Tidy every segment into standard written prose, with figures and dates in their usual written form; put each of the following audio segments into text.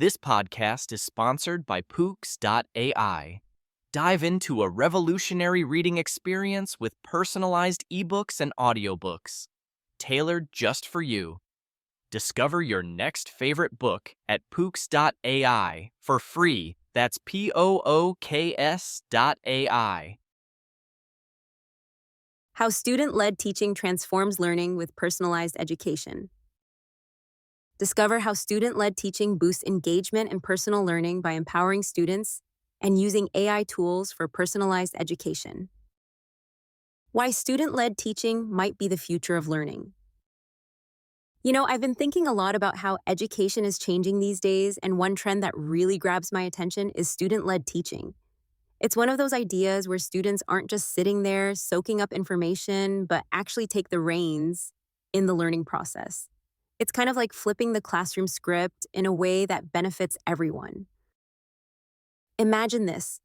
This podcast is sponsored by Pooks.ai. Dive into a revolutionary reading experience with personalized ebooks and audiobooks, tailored just for you. Discover your next favorite book at Pooks.ai for free. That's POOKS.ai. How student-led teaching transforms learning with personalized education. Discover how student-led teaching boosts engagement and personal learning by empowering students and using AI tools for personalized education. Why student-led teaching might be the future of learning. I've been thinking a lot about how education is changing these days, and one trend that really grabs my attention is student-led teaching. It's one of those ideas where students aren't just sitting there soaking up information, but actually take the reins in the learning process. It's kind of like flipping the classroom script in a way that benefits everyone. Imagine this.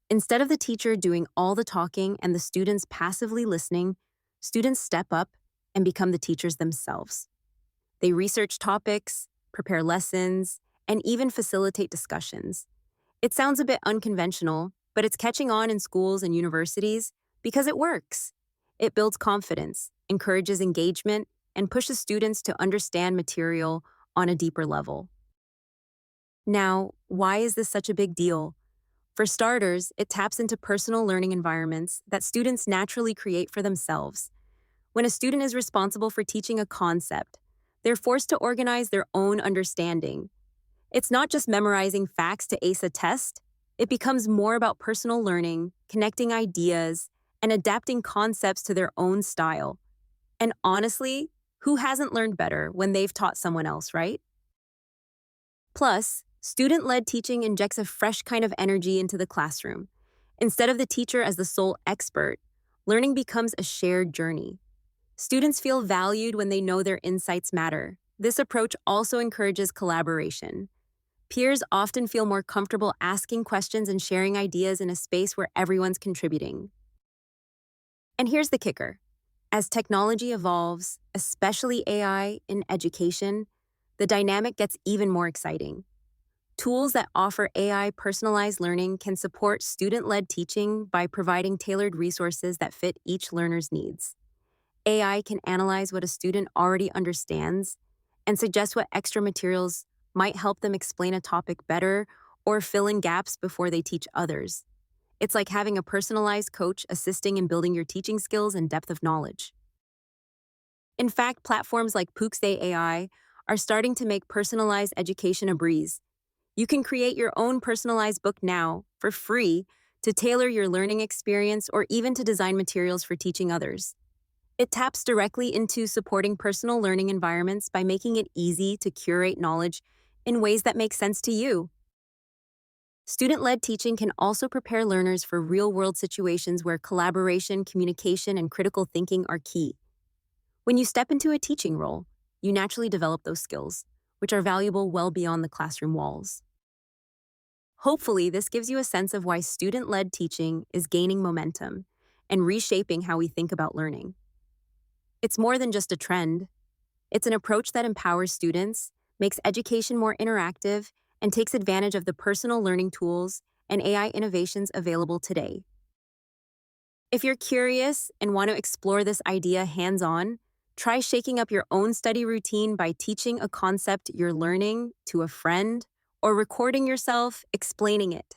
Instead of the teacher doing all the talking and the students passively listening, students step up and become the teachers themselves. They research topics, prepare lessons, and even facilitate discussions. It sounds a bit unconventional, but it's catching on in schools and universities because it works. It builds confidence, encourages engagement, and pushes students to understand material on a deeper level. Now, why is this such a big deal? For starters, it taps into personal learning environments that students naturally create for themselves. When a student is responsible for teaching a concept, they're forced to organize their own understanding. It's not just memorizing facts to ace a test. It becomes more about personal learning, connecting ideas, and adapting concepts to their own style. And honestly, who hasn't learned better when they've taught someone else, right? Plus, student-led teaching injects a fresh kind of energy into the classroom. Instead of the teacher as the sole expert, learning becomes a shared journey. Students feel valued when they know their insights matter. This approach also encourages collaboration. Peers often feel more comfortable asking questions and sharing ideas in a space where everyone's contributing. And here's the kicker. As technology evolves, especially AI in education, the dynamic gets even more exciting. Tools that offer AI personalized learning can support student-led teaching by providing tailored resources that fit each learner's needs. AI can analyze what a student already understands and suggest what extra materials might help them explain a topic better or fill in gaps before they teach others. It's like having a personalized coach assisting in building your teaching skills and depth of knowledge. In fact, platforms like Pooks.ai are starting to make personalized education a breeze. You can create your own personalized book now for free to tailor your learning experience or even to design materials for teaching others. It taps directly into supporting personal learning environments by making it easy to curate knowledge in ways that make sense to you. Student-led teaching can also prepare learners for real-world situations where collaboration, communication, and critical thinking are key. When you step into a teaching role, you naturally develop those skills, which are valuable well beyond the classroom walls. Hopefully, this gives you a sense of why student-led teaching is gaining momentum and reshaping how we think about learning. It's more than just a trend. It's an approach that empowers students, makes education more interactive, and takes advantage of the personal learning tools and AI innovations available today. If you're curious and want to explore this idea hands-on, try shaking up your own study routine by teaching a concept you're learning to a friend or recording yourself explaining it.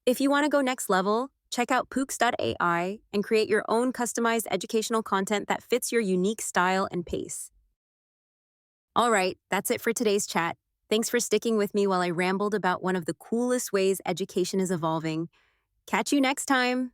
If you want to go next level, check out Pooks.ai and create your own customized educational content that fits your unique style and pace. All right, that's it for today's chat. Thanks for sticking with me while I rambled about one of the coolest ways education is evolving. Catch you next time.